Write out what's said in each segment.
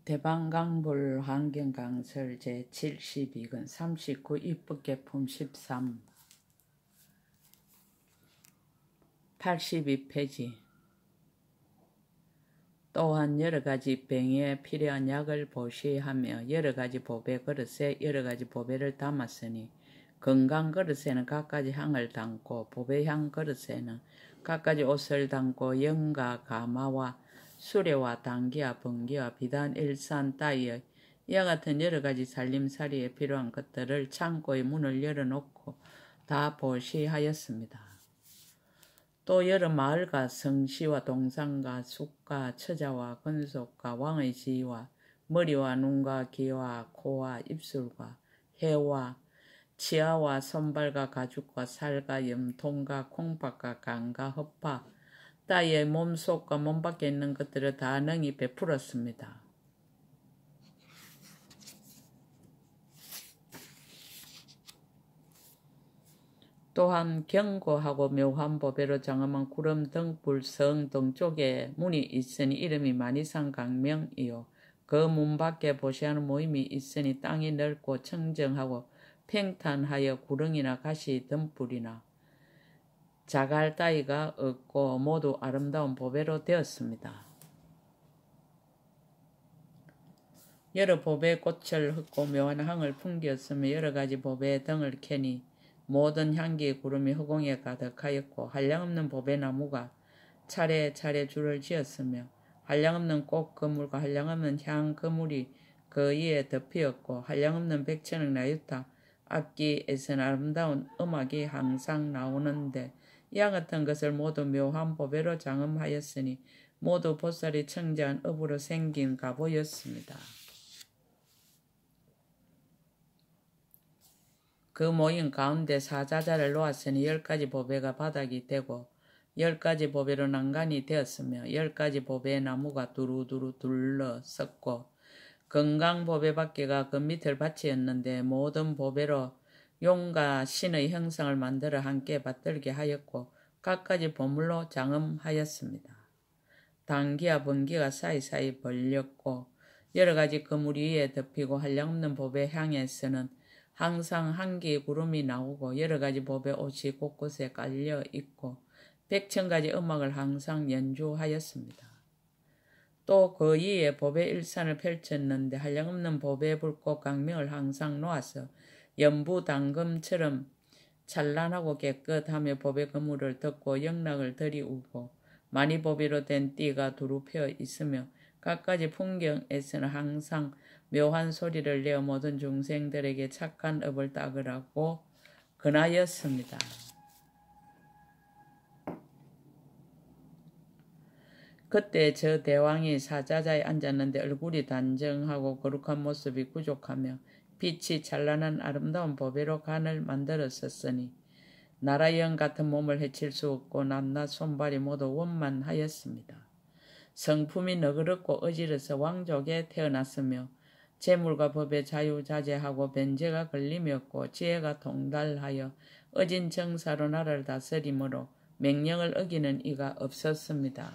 대방강불 환경강설 제72권 39 입법개품 13 82페이지. 또한 여러가지 병에 필요한 약을 보시하며 여러가지 보배 그릇에 여러가지 보배를 담았으니 건강 그릇에는 갖가지 향을 담고 보배향 그릇에는 갖가지 옷을 담고 영과 가마와 수레와 당기와 번기와 비단 일산 따위의 이와 같은 여러가지 살림살이에 필요한 것들을 창고의 문을 열어놓고 다 보시하였습니다. 또 여러 마을과 성시와 동산과 숲과 처자와 건속과 왕의 지위와 머리와 눈과 귀와 코와 입술과 혀와 치아와 손발과 가죽과 살과 염통과 콩팥과 간과 허파 따위의 몸속과 몸밖에 있는 것들을 다 능히 베풀었습니다. 또한 견고하고 묘한 보배로 장엄한 구름 등불 성 등쪽에 문이 있으니 이름이 만이산 강명이요 그 문 밖에 보시하는 모임이 있으니 땅이 넓고 청정하고 평탄하여 구렁이나 가시 등불이나 자갈 따위가 없고 모두 아름다운 보배로 되었습니다. 여러 보배 꽃을 흩고 묘한 향을 풍기었으며 여러가지 보배 등을 캐니 모든 향기의 구름이 허공에 가득하였고 한량없는 보배나무가 차례차례 줄을 지었으며 한량없는 꽃 그물과 한량없는 향 그물이 그 위에 덮이었고 한량없는 백천억 나유타 악기에서는 아름다운 음악이 항상 나오는데 이와 같은 것을 모두 묘한 보배로 장엄하였으니 모두 보살이 청자한 업으로 생긴 가보였습니다. 그 모임 가운데 사자자를 놓았으니 10가지 보배가 바닥이 되고 10가지 보배로 난간이 되었으며 10가지 보배의 나무가 두루두루 둘러섰고 건강 보배밖에가 그 밑을 받치었는데 모든 보배로 용과 신의 형상을 만들어 함께 받들게 하였고 갖가지 보물로 장엄하였습니다. 당기와 번기가 사이사이 벌렸고 여러가지 그물 위에 덮이고 한량없는 보배 향에서는 항상 한기의 구름이 나오고 여러가지 보배 옷이 곳곳에 깔려 있고 100,000가지 음악을 항상 연주하였습니다. 또 그 위에 보배 일산을 펼쳤는데 한량없는 보배 불꽃 강명을 항상 놓아서 연부 당금처럼 찬란하고 깨끗하며 보배 그물을 덮고 영락을 들이우고 많이 보배로 된 띠가 두루 펴 있으며 갖가지 풍경에서는 항상 묘한 소리를 내어 모든 중생들에게 착한 업을 닦으라고 권하였습니다. 그때 저 대왕이 사자자에 앉았는데 얼굴이 단정하고 거룩한 모습이 부족하며 빛이 찬란한 아름다운 보배로 간을 만들었었으니 나라영 같은 몸을 해칠 수 없고 낱낱 손발이 모두 원만하였습니다. 성품이 너그럽고 어지러서 왕족에 태어났으며 재물과 법에 자유자재하고 변제가 걸림이 없고 지혜가 통달하여 어진 정사로 나라를 다스리므로 명령을 어기는 이가 없었습니다.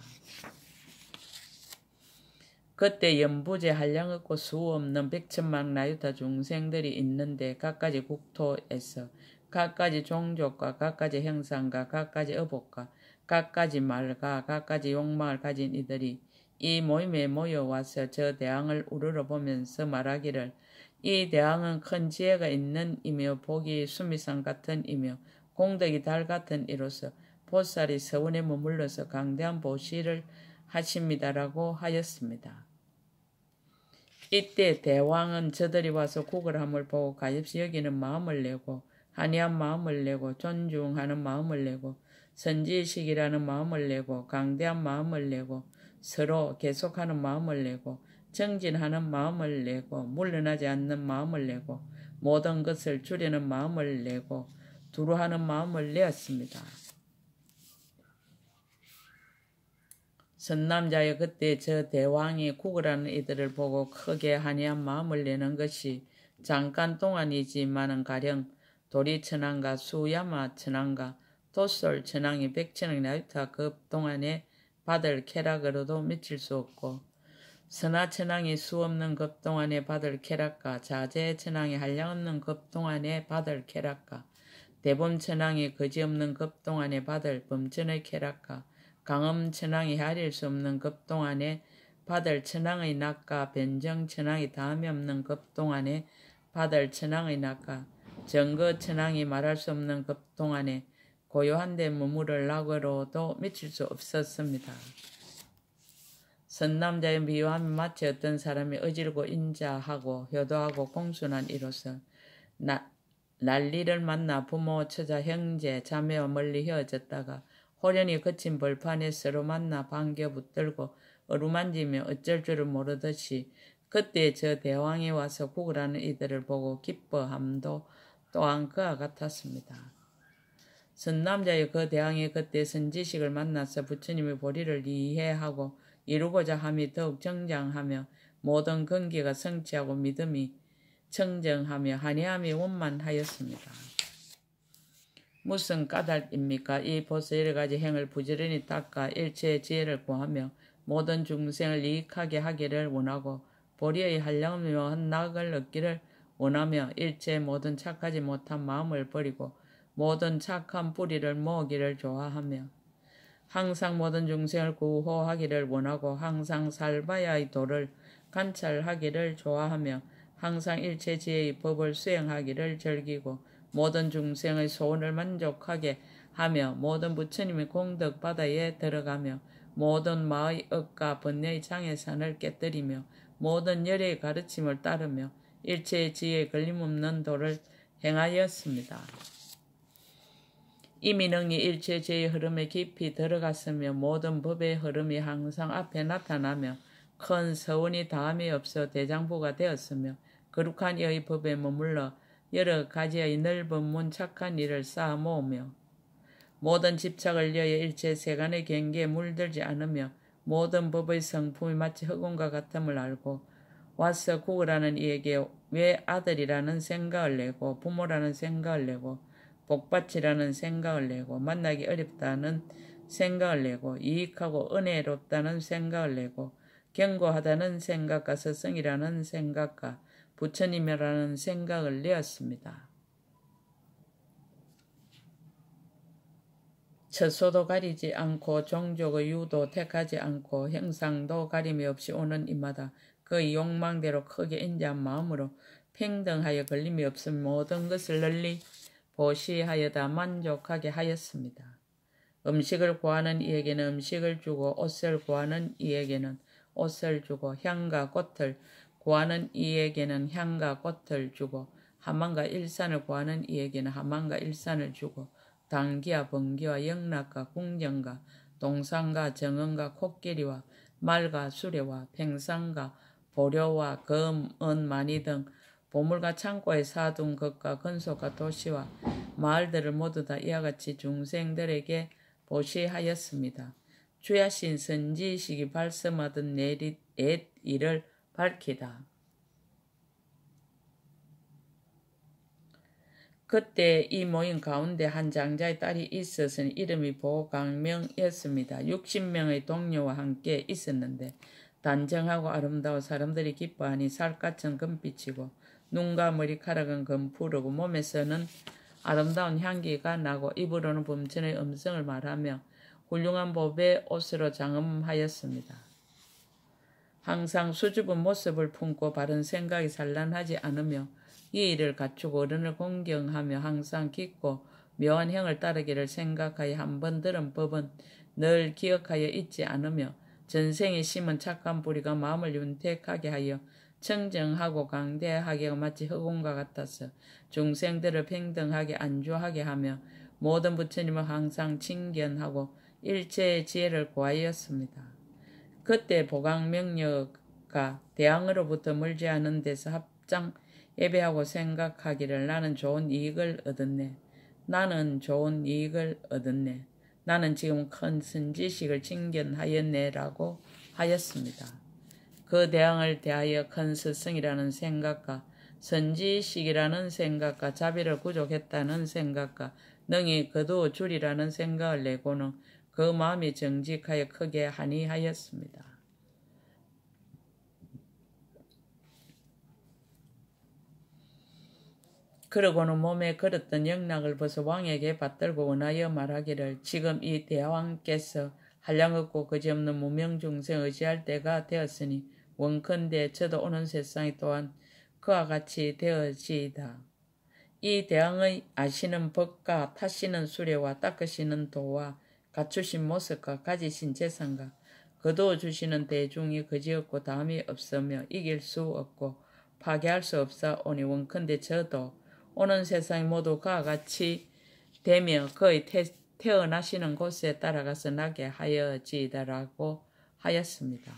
그때 연부제 한량없고 수없는 100,000만 나유타 중생들이 있는데 갖가지 국토에서 갖가지 종족과 갖가지 형상과 갖가지 어복과 갖가지 말과 갖가지 욕망을 가진 이들이 이 모임에 모여와서 저 대왕을 우러러 보면서 말하기를 이 대왕은 큰 지혜가 있는 이며 복이 수미산 같은 이며 공덕이 달 같은 이로서 보살이 서원에 머물러서 강대한 보시를 하십니다라고 하였습니다. 이때 대왕은 저들이 와서 구걸함을 보고 가엾이 여기는 마음을 내고 한이한 마음을 내고 존중하는 마음을 내고 선지식이라는 마음을 내고 강대한 마음을 내고 서로 계속하는 마음을 내고 정진하는 마음을 내고 물러나지 않는 마음을 내고 모든 것을 주려는 마음을 내고 두루하는 마음을 내었습니다. 선남자여 그때 저 대왕이 구걸하는 이들을 보고 크게 한이한 마음을 내는 것이 잠깐 동안이지만은 가령 도리천왕과 수야마 천왕과 도솔 천왕이 100,000억 나유타 그 동안에 받을 쾌락으로도 미칠 수 없고 선하천왕이 수없는 급동안에 받을 쾌락과 자제천왕이 한량없는 급동안에 받을 쾌락과 대범천왕이 거지없는 급동안에 받을 범천의 쾌락과 강엄천왕이 헤아릴 수 없는 급동안에 받을 천왕의 낙과 변정천왕이 다음이 없는 급동안에 받을 천왕의 낙과 정거천왕이 말할 수 없는 급동안에 고요한 데 머무를 낙으로도 미칠 수 없었습니다. 선남자의 비유하면 마치 어떤 사람이 어질고 인자하고 효도하고 공순한 이로서 난리를 만나 부모, 처자, 형제, 자매와 멀리 헤어졌다가 호련히 거친 벌판에 서로 만나 반겨 붙들고 어루만지며 어쩔 줄을 모르듯이 그때 저 대왕이 와서 구걸하는 이들을 보고 기뻐함도 또한 그와 같았습니다. 선남자의 그 대왕이 그때 선지식을 만나서 부처님의 보리를 이해하고 이루고자 함이 더욱 정장하며 모든 근기가 성취하고 믿음이 청정하며 한의함이 원만하였습니다. 무슨 까닭입니까? 이 보서 여러 가지 행을 부지런히 닦아 일체의 지혜를 구하며 모든 중생을 이익하게 하기를 원하고 보리의 한량없는 묘한 낙을 얻기를 원하며 일체의 모든 착하지 못한 마음을 버리고 모든 착한 뿌리를 모으기를 좋아하며 항상 모든 중생을 구호하기를 원하고 항상 살바야의 도를 관찰하기를 좋아하며 항상 일체 지혜의 법을 수행하기를 즐기고 모든 중생의 소원을 만족하게 하며 모든 부처님의 공덕 바다에 들어가며 모든 마의 억과 번뇌의 장애산을 깨뜨리며 모든 열의 가르침을 따르며 일체의 지혜에 걸림없는 도를 행하였습니다. 이미 능히 일체 지혜의 흐름에 깊이 들어갔으며 모든 법의 흐름이 항상 앞에 나타나며 큰 서원이 다함이 없어 대장부가 되었으며 거룩한 이의 법에 머물러 여러 가지의 넓은 문 착한 일을 쌓아 모으며 모든 집착을 위하여 일체 세간의 경계에 물들지 않으며 모든 법의 성품이 마치 흑원과 같음을 알고 와서 구걸하는 이에게 왜 아들이라는 생각을 내고 부모라는 생각을 내고 복받치라는 생각을 내고 만나기 어렵다는 생각을 내고 이익하고 은혜롭다는 생각을 내고 견고하다는 생각과 스승이라는 생각과 부처님이라는 생각을 내었습니다. 처소도 가리지 않고 종족의 유도 택하지 않고 형상도 가림이 없이 오는 이마다 그의 욕망대로 크게 인자한 마음으로 평등하여 걸림이 없음 모든 것을 널리 보시하여 다 만족하게 하였습니다. 음식을 구하는 이에게는 음식을 주고 옷을 구하는 이에게는 옷을 주고 향과 꽃을 구하는 이에게는 향과 꽃을 주고 하만과 일산을 구하는 이에게는 하만과 일산을 주고 당기와 번기와 영락과 궁정과 동상과 정언과 코끼리와 말과 수레와 팽상과 보료와 금, 은, 마니 등 보물과 창고에 사둔 것과 건속과 도시와 마을들을 모두 다 이와 같이 중생들에게 보시하였습니다. 주야신 선지식이 발সম하던 옛 일을 밝히다. 그때 이 모임 가운데 한 장자의 딸이 있었으니 이름이 보강명이었습니다. 60명의 동료와 함께 있었는데 단정하고 아름다워 사람들이 기뻐하니 살갗은 금빛이고 눈과 머리카락은 금푸르고 몸에서는 아름다운 향기가 나고 입으로는 범천의 음성을 말하며 훌륭한 법의 옷으로 장엄하였습니다. 항상 수줍은 모습을 품고 바른 생각이 산란하지 않으며 예의를 갖추고 어른을 공경하며 항상 깊고 묘한 형을 따르기를 생각하여 한 번 들은 법은 늘 기억하여 잊지 않으며 전생에 심은 착한 뿌리가 마음을 윤택하게 하여 청정하고 강대하게 마치 흑원과 같아서 중생들을 평등하게 안주하게 하며 모든 부처님을 항상 칭견하고 일체의 지혜를 구하였습니다. 그때 보강명녀가 대왕으로부터 멀지 않은 데서 합장 예배하고 생각하기를 나는 좋은 이익을 얻었네. 나는 좋은 이익을 얻었네. 나는 지금 큰 선지식을 칭견하였네 라고 하였습니다. 그 대왕을 대하여 큰 스승이라는 생각과 선지식이라는 생각과 자비를 구족했다는 생각과 능히 거두어 주리라는 생각을 내고는 그 마음이 정직하여 크게 한의하였습니다. 그러고는 몸에 걸었던 영락을 벗어 왕에게 받들고 원하여 말하기를 지금 이 대왕께서 한량 없고 거지없는 무명중생 의지할 때가 되었으니 원컨대 저도 오는 세상이 또한 그와 같이 되어지이다. 이 대왕의 아시는 법과 타시는 수레와 닦으시는 도와 갖추신 모습과 가지신 재산과 거두어 주시는 대중이 그지없고 다음이 없으며 이길 수 없고 파괴할 수 없사오니 원컨대 저도 오는 세상이 모두 그와 같이 되며 그의 태어나시는 곳에 따라가서 나게 하여지이다라고 하였습니다.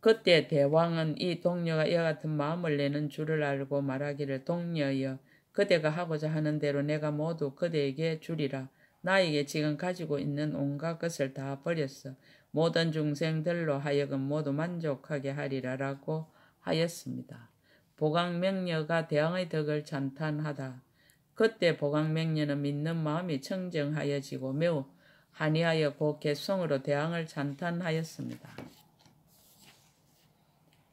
그때 대왕은 이 동녀가 이와 같은 마음을 내는 줄을 알고 말하기를 동녀여 그대가 하고자 하는 대로 내가 모두 그대에게 주리라. 나에게 지금 가지고 있는 온갖 것을 다 버렸어. 모든 중생들로 하여금 모두 만족하게 하리라라고 하였습니다. 보강명녀가 대왕의 덕을 찬탄하다. 그때 보강명녀는 믿는 마음이 청정하여지고 매우 한이하여 곧 개성으로 대왕을 찬탄하였습니다.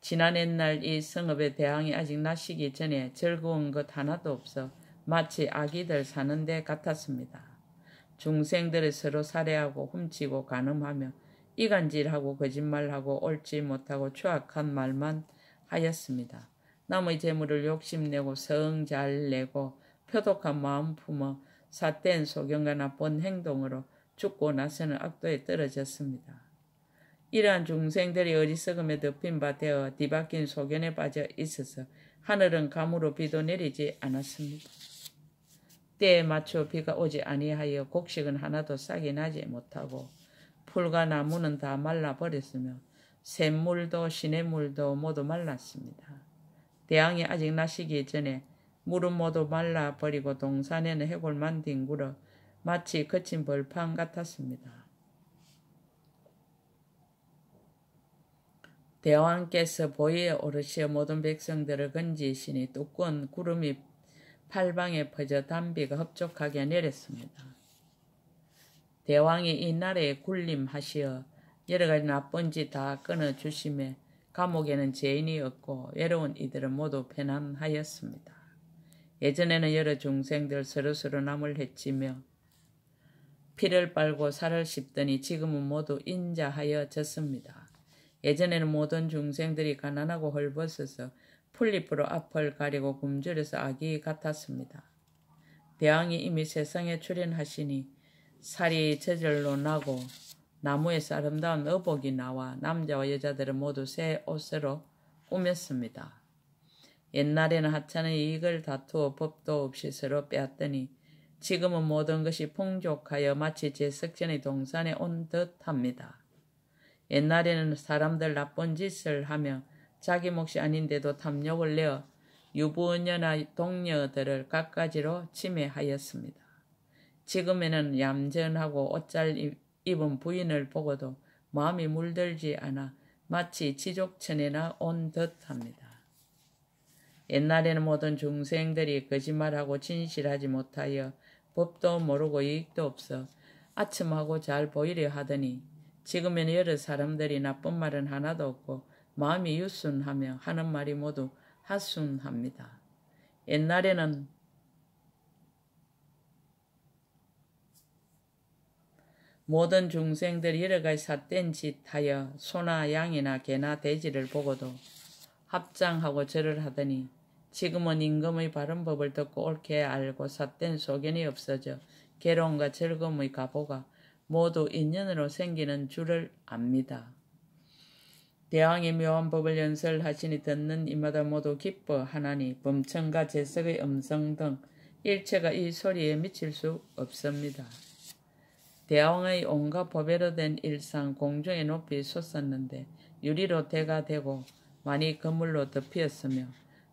지난 옛날 이 성읍의 대왕이 아직 나시기 전에 즐거운 것 하나도 없어 마치 아기들 사는 데 같았습니다. 중생들을 서로 살해하고 훔치고 간음하며 이간질하고 거짓말하고 옳지 못하고 추악한 말만 하였습니다. 남의 재물을 욕심내고 성 잘 내고 표독한 마음 품어 삿된 소경과 나쁜 행동으로 죽고 나서는 악도에 떨어졌습니다. 이러한 중생들이 어리석음에 덮인 바 되어 뒤바뀐 소견에 빠져 있어서 하늘은 가무로 비도 내리지 않았습니다. 때에 맞춰 비가 오지 아니하여 곡식은 하나도 싹이 나지 못하고 풀과 나무는 다 말라버렸으며 샘물도 시냇물도 모두 말랐습니다. 대왕이 아직 나시기 전에 물은 모두 말라버리고 동산에는 해골만 뒹굴어 마치 거친 벌판 같았습니다. 대왕께서 보위에 오르시어 모든 백성들을 건지시니 두꺼운 구름이 팔방에 퍼져 단비가 흡족하게 내렸습니다. 대왕이 이 나라에 군림하시어 여러가지 나쁜 짓 다 끊어주심에 감옥에는 죄인이 없고 외로운 이들은 모두 편안하였습니다. 예전에는 여러 중생들 서로서로 남을 해치며 피를 빨고 살을 씹더니 지금은 모두 인자하여졌습니다. 예전에는 모든 중생들이 가난하고 헐벗어서 풀잎으로 앞을 가리고 굶주려서 아기 같았습니다. 대왕이 이미 세상에 출현하시니 살이 저절로 나고 나무에서 아름다운 의복이 나와 남자와 여자들은 모두 새 옷으로 꾸몄습니다. 옛날에는 하찮은 이익을 다투어 법도 없이 서로 빼앗더니 지금은 모든 것이 풍족하여 마치 제석전의 동산에 온 듯합니다. 옛날에는 사람들 나쁜 짓을 하며 자기 몫이 아닌데도 탐욕을 내어 유부녀나 동녀들을 갖가지로 침해하였습니다. 지금에는 얌전하고 옷 잘 입은 부인을 보고도 마음이 물들지 않아 마치 지족천에나 온 듯합니다. 옛날에는 모든 중생들이 거짓말하고 진실하지 못하여 법도 모르고 이익도 없어 아첨하고 잘 보이려 하더니 지금에는 여러 사람들이 나쁜 말은 하나도 없고 마음이 유순하며 하는 말이 모두 하순합니다. 옛날에는 모든 중생들이 여러가지 삿된 짓 하여 소나 양이나 개나 돼지를 보고도 합장하고 절을 하더니 지금은 임금의 바른 법을 듣고 옳게 알고 삿된 소견이 없어져 괴로움과 즐거움의 가보가 모두 인연으로 생기는 줄을 압니다. 대왕이 묘한 법을 연설하시니 듣는 이마다 모두 기뻐하나니 범천과 재석의 음성 등 일체가 이 소리에 미칠 수 없습니다. 대왕의 온갖 법외로 된 일상 공중에 높이 솟았는데 유리로 대가 되고 많이 그물로 덮였으며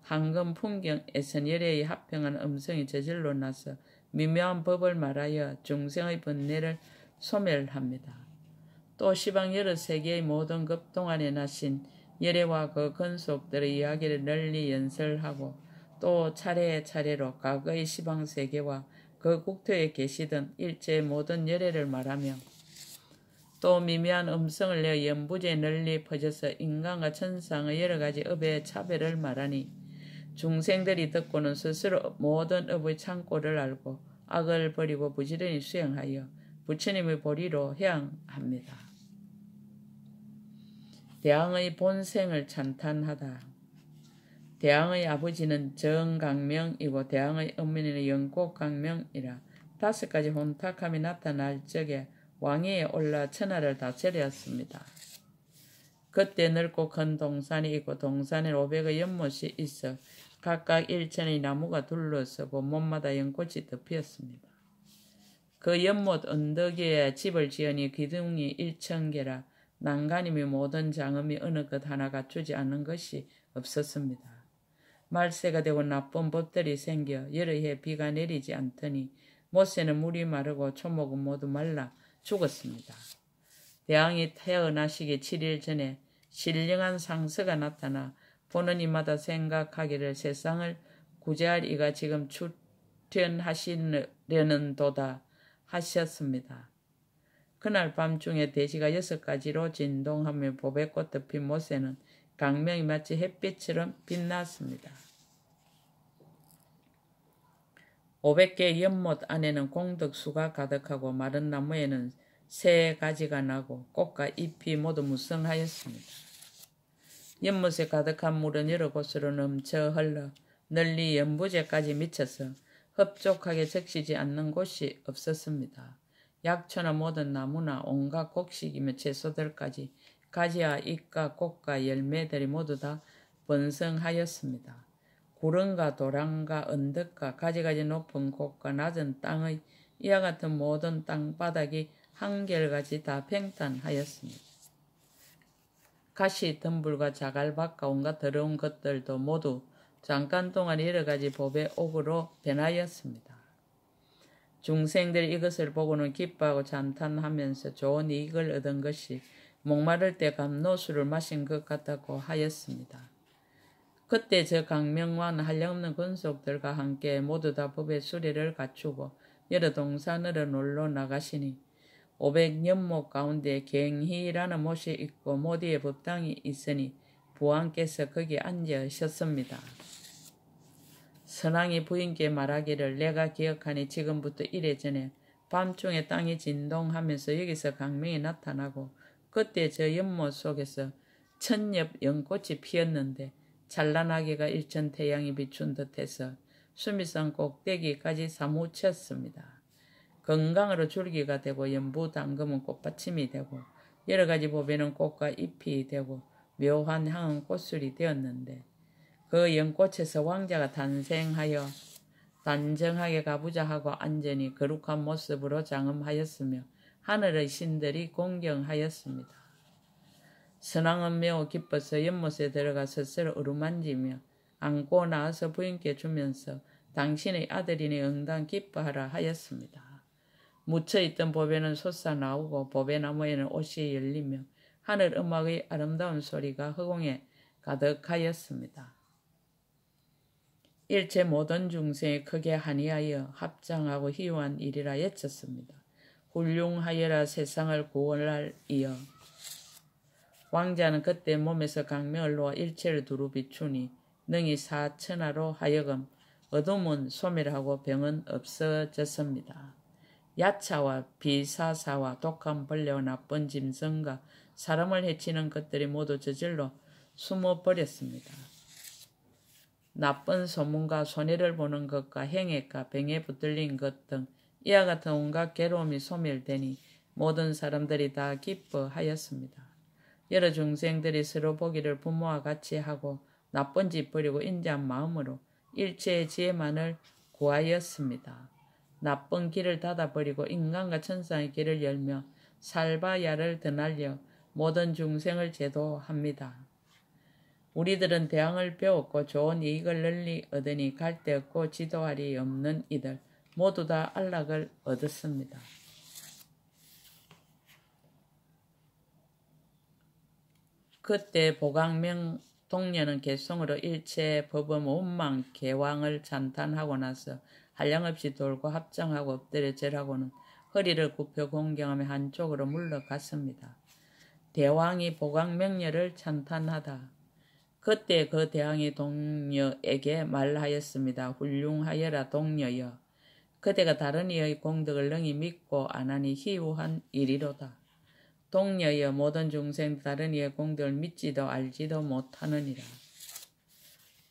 황금 풍경에선 열애의 합평한 음성이 저절로 나서 미묘한 법을 말하여 중생의 번뇌를 소멸합니다. 또 시방 여러 세계의 모든 급 동안에 나신 열애와 그 근속들의 이야기를 널리 연설하고 또 차례차례로 과거의 시방 세계와 그 국토에 계시던 일체의 모든 열애를 말하며 또 미묘한 음성을 내어 연부지에 널리 퍼져서 인간과 천상의 여러 가지 업의 차별을 말하니 중생들이 듣고는 스스로 모든 업의 창고를 알고 악을 버리고 부지런히 수행하여 부처님의 보리로 해양합니다. 대왕의 본생을 찬탄하다. 대왕의 아버지는 정강명이고 대왕의 어머니는 영곡강명이라. 5가지 혼탁함이 나타날 적에 왕위에 올라 천하를 다스렸습니다. 그때 넓고 큰 동산이 있고 동산에 500의 연못이 있어 각각 1천의 나무가 둘러서고 몸마다 연꽃이 덮였습니다. 그 연못 언덕 위에 집을 지으니 기둥이 1000개라. 난간이며 모든 장엄이 어느 것 하나 갖추지 않는 것이 없었습니다. 말세가 되고 나쁜 법들이 생겨 여러 해 비가 내리지 않더니 못새는 물이 마르고 초목은 모두 말라 죽었습니다. 대왕이 태어나시기 7일 전에 신령한 상서가 나타나 보는 이마다 생각하기를 세상을 구제할 이가 지금 출현하시려는 도다 하셨습니다. 그날 밤중에 대지가 6가지로 진동하며 보배꽃 덮인 못새는 강명이 마치 햇빛처럼 빛났습니다. 500개의 연못 안에는 공덕수가 가득하고 마른 나무에는 새 가지가 나고 꽃과 잎이 모두 무성하였습니다. 연못에 가득한 물은 여러 곳으로 넘쳐 흘러 널리 연부제까지 미쳐서 흡족하게 적시지 않는 곳이 없었습니다. 약초나 모든 나무나 온갖 곡식이며 채소들까지 가지와 잎과 꽃과 열매들이 모두 다 번성하였습니다. 구름과 도랑과 언덕과 가지가지 높은 곳과 낮은 땅의 이와 같은 모든 땅바닥이 한결같이 다 평탄하였습니다. 가시, 덤불과 자갈밭과 온갖 더러운 것들도 모두 잠깐 동안 여러 가지 법의 옥으로 변하였습니다. 중생들이 이것을 보고는 기뻐하고 찬탄하면서 좋은 이익을 얻은 것이 목마를 때 감로수를 마신 것 같다고 하였습니다. 그때 저 강명왕은 한량없는 권속들과 함께 모두 다 법의 수레를 갖추고 여러 동산으로 놀러 나가시니 500연못 가운데 갱희라는 못이 있고 모디의 법당이 있으니 부왕께서 거기 앉으셨습니다. 선왕이 부인께 말하기를 내가 기억하니 지금부터 이래전에 밤중에 땅이 진동하면서 여기서 강명이 나타나고 그때 저 연못 속에서 천엽 연꽃이 피었는데 찬란하기가 일천태양이 비춘 듯해서 수미산 꼭대기까지 사무쳤습니다. 건강으로 줄기가 되고 연부 당금은 꽃받침이 되고 여러 가지 보배는 꽃과 잎이 되고 묘한 향은 꽃술이 되었는데 그 연꽃에서 왕자가 탄생하여 단정하게 가부좌하고 안전히 거룩한 모습으로 장엄하였으며 하늘의 신들이 공경하였습니다. 선왕은 매우 기뻐서 연못에 들어가 스스로 어루만지며 안고 나와서 부인께 주면서 당신의 아들이니 응당 기뻐하라 하였습니다. 묻혀있던 보배는 솟아나오고 보배나무에는 옷이 열리며 하늘 음악의 아름다운 소리가 허공에 가득하였습니다. 일체 모든 중생이 크게 한의하여 합장하고 희유한 일이라 예쳤습니다. 훌륭하여라 세상을 구원할 이여. 왕자는 그때 몸에서 강명을 놓아 일체를 두루 비추니 능히 사천하로 하여금 어둠은 소멸하고 병은 없어졌습니다. 야차와 비사사와 독한 벌레와 나쁜 짐승과 사람을 해치는 것들이 모두 저절로 숨어버렸습니다. 나쁜 소문과 손해를 보는 것과 행액과 병에 붙들린 것 등 이와 같은 온갖 괴로움이 소멸되니 모든 사람들이 다 기뻐하였습니다. 여러 중생들이 서로 보기를 부모와 같이 하고 나쁜 짓 버리고 인자한 마음으로 일체의 지혜만을 구하였습니다. 나쁜 길을 닫아버리고 인간과 천상의 길을 열며 살바야를 드날려 모든 중생을 제도합니다. 우리들은 대왕을 배웠고 좋은 이익을 널리 얻으니 갈 데 없고 지도할이 없는 이들 모두 다 안락을 얻었습니다. 그때 보강명 동녀는 개성으로 일체 법의 원망 개왕을 찬탄하고 나서 한량없이 돌고 합장하고 엎드려 절하고는 허리를 굽혀 공경하며 한쪽으로 물러갔습니다. 대왕이 보강명녀를 찬탄하다. 그때 그 대왕이 동녀에게 말하였습니다. 훌륭하여라 동녀여. 그대가 다른 이의 공덕을 능히 믿고 안하니 희우한 일이로다. 동녀여 모든 중생 다른 이의 공덕을 믿지도 알지도 못하느니라.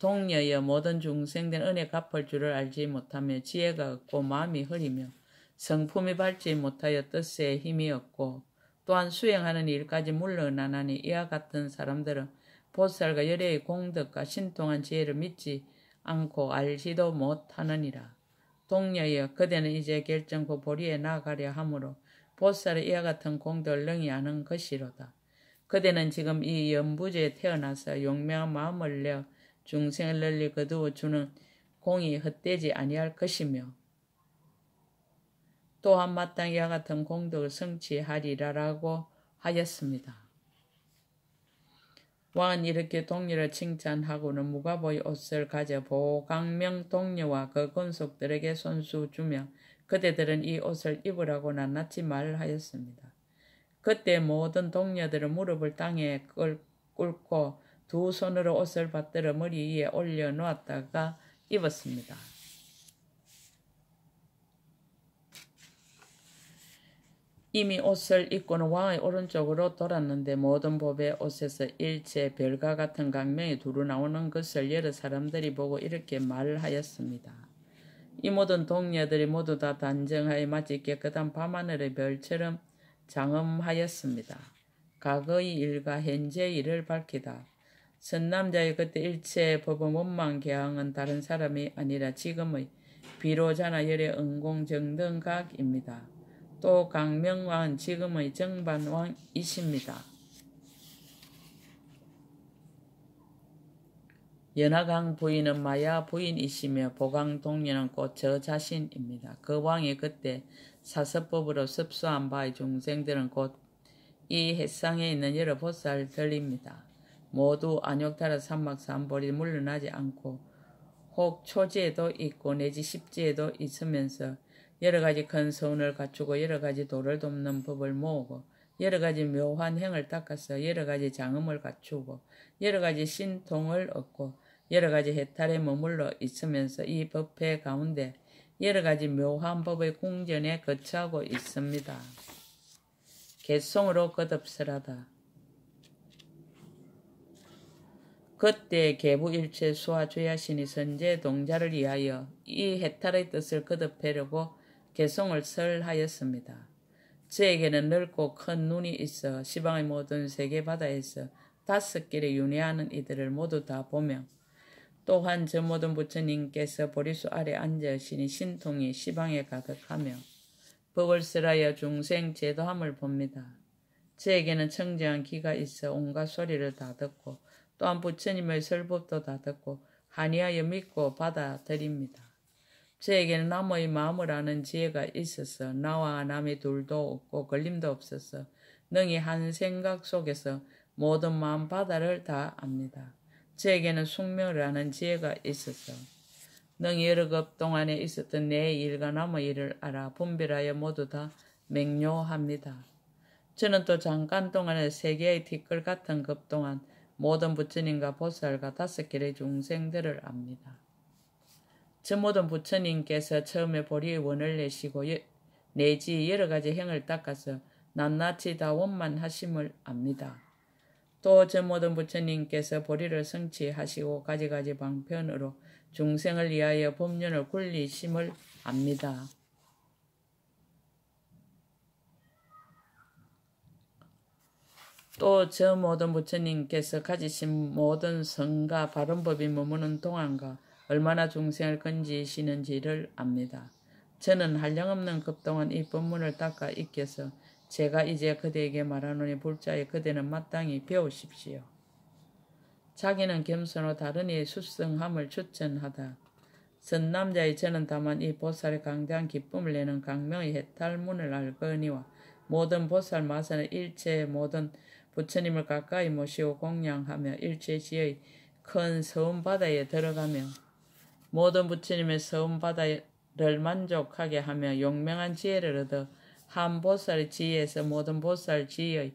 동녀여 모든 중생들 은혜 갚을 줄을 알지 못하며 지혜가 없고 마음이 흐리며 성품이 밝지 못하여 뜻에 힘이 없고 또한 수행하는 일까지 물러나나니 이와 같은 사람들은 보살과 열애의 공덕과 신통한 지혜를 믿지 않고 알지도 못하느니라. 동녀여 그대는 이제 결정코 보리에 나아가려 하므로 보살의 이와 같은 공덕을 능히 아는 것이로다. 그대는 지금 이 연부지에 태어나서 용맹한 마음을 내어 중생을 널리 거두어 주는 공이 헛되지 아니할 것이며 또한 마땅히 이와 같은 공덕을 성취하리라라고 하였습니다. 왕은 이렇게 동료를 칭찬하고는 무가보의 옷을 가져 보강명 동료와 그 권속들에게 손수 주며 그대들은 이 옷을 입으라고 낱낱이 말하였습니다. 그때 모든 동료들은 무릎을 땅에 꿇고 두 손으로 옷을 받들어 머리 위에 올려놓았다가 입었습니다. 이미 옷을 입고는 왕의 오른쪽으로 돌았는데 모든 법의 옷에서 일체 별과 같은 강명이 두루 나오는 것을 여러 사람들이 보고 이렇게 말하였습니다. 이 모든 동료들이 모두 다 단정하여 마치 깨끗한 밤하늘의 별처럼 장엄하였습니다. 과거의 일과 현재의 일을 밝히다. 선남자의 그때 일체의 법의 원망 개항은 다른 사람이 아니라 지금의 비로자나 열의 응공정등각입니다. 또 강명왕은 지금의 정반왕이십니다. 연하강 부인은 마야 부인이시며 보강동녀는 곧 저 자신입니다. 그 왕이 그때 사서법으로 습수한 바의 중생들은 곧 이 해상에 있는 여러 보살들입니다. 모두 안욕타라 삼막삼보리 물러나지 않고 혹 초지에도 있고 내지 십지에도 있으면서 여러 가지 큰 서운을 갖추고 여러 가지 도를 돕는 법을 모으고 여러 가지 묘한 행을 닦아서 여러 가지 장엄을 갖추고 여러 가지 신통을 얻고 여러 가지 해탈에 머물러 있으면서 이 법회 가운데 여러 가지 묘한 법의 궁전에 거처하고 있습니다. 개송으로 거듭설하다. 그때 계부일체 수화주야신이 선제 동자를 위하여 이 해탈의 뜻을 거듭하려고 개송을 설하였습니다. 저에게는 넓고 큰 눈이 있어 시방의 모든 세계 바다에서 5길에 윤회하는 이들을 모두 다 보며 또한 저 모든 부처님께서 보리수 아래 앉으시니 신통이 시방에 가득하며 법을 설하여 중생 제도함을 봅니다. 저에게는 청정한 귀가 있어 온갖 소리를 다 듣고 또한 부처님의 설법도 다 듣고 한이하여 믿고 받아들입니다. 저에게는 남의 마음을 아는 지혜가 있어서 나와 남이 둘도 없고 걸림도 없어서 능히 한 생각 속에서 모든 마음 바다를 다 압니다. 저에게는 숙명을 아는 지혜가 있어서 능히 여러 급 동안에 있었던 내 일과 남의 일을 알아 분별하여 모두 다 맹료합니다. 저는 또 잠깐 동안에 세계의 티끌 같은 급 동안 모든 부처님과 보살과 5길의 중생들을 압니다. 저 모든 부처님께서 처음에 보리의 원을 내시고 내지 여러 가지 행을 닦아서 낱낱이 다 원만하심을 압니다. 또 저 모든 부처님께서 보리를 성취하시고 가지가지 방편으로 중생을 위하여 법륜을 굴리심을 압니다. 또 저 모든 부처님께서 가지신 모든 성과 바른법이 머무는 동안과 얼마나 중생을 건지시는지를 압니다. 저는 한량없는 급동안 이 법문을 닦아 익혀서 제가 이제 그대에게 말하노니 불자에 그대는 마땅히 배우십시오. 자기는 겸손하고 다른 이의 수성함을 추천하다. 선남자의 저는 다만 이 보살의 강대한 기쁨을 내는 강명의 해탈문을 알거니와 모든 보살 마사는 일체의 모든 부처님을 가까이 모시고 공양하며 일체지의 큰 서운바다에 들어가며 모든 부처님의 서운바다를 만족하게 하며 용맹한 지혜를 얻어 한 보살의 지혜에서 모든 보살 지혜의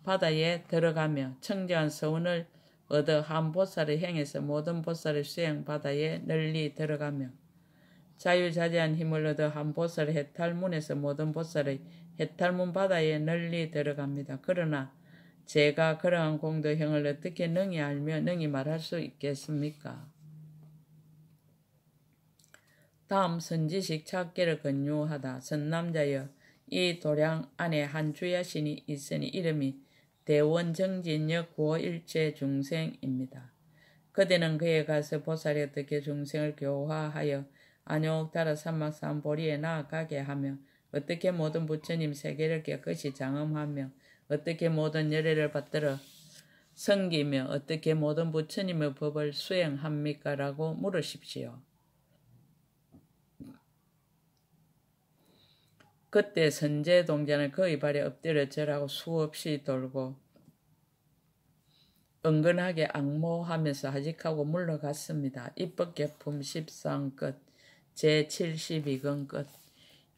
바다에 들어가며 청정한 서운을 얻어 한 보살을 행해서 모든 보살을 수행바다에 널리 들어가며 자유자재한 힘을 얻어 한 보살의 해탈문에서 모든 보살의 해탈문 바다에 널리 들어갑니다. 그러나 제가 그러한 공덕행을 어떻게 능히 알며 능히 말할 수 있겠습니까? 다음 선지식 찾기를 권유하다. 선남자여, 이 도량 안에 한 주야신이 있으니 이름이 대원정진역 구호일체 중생입니다. 그대는 그에 가서 보살이 어떻게 중생을 교화하여 안욕따라 삼막삼보리에 나아가게 하며 어떻게 모든 부처님 세계를 깨끗이 장엄하며 어떻게 모든 열애를 받들어 섬기며 어떻게 모든 부처님의 법을 수행합니까? 라고 물으십시오. 그때 선제동자는 그의 발에 엎드려 절하고 수없이 돌고 은근하게 악모하면서 하직하고 물러갔습니다. 입법개품 13 끝, 제72권 끝.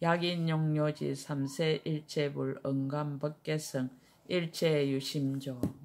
약인용료지 3세 일체불 은감법계성 일체유심조.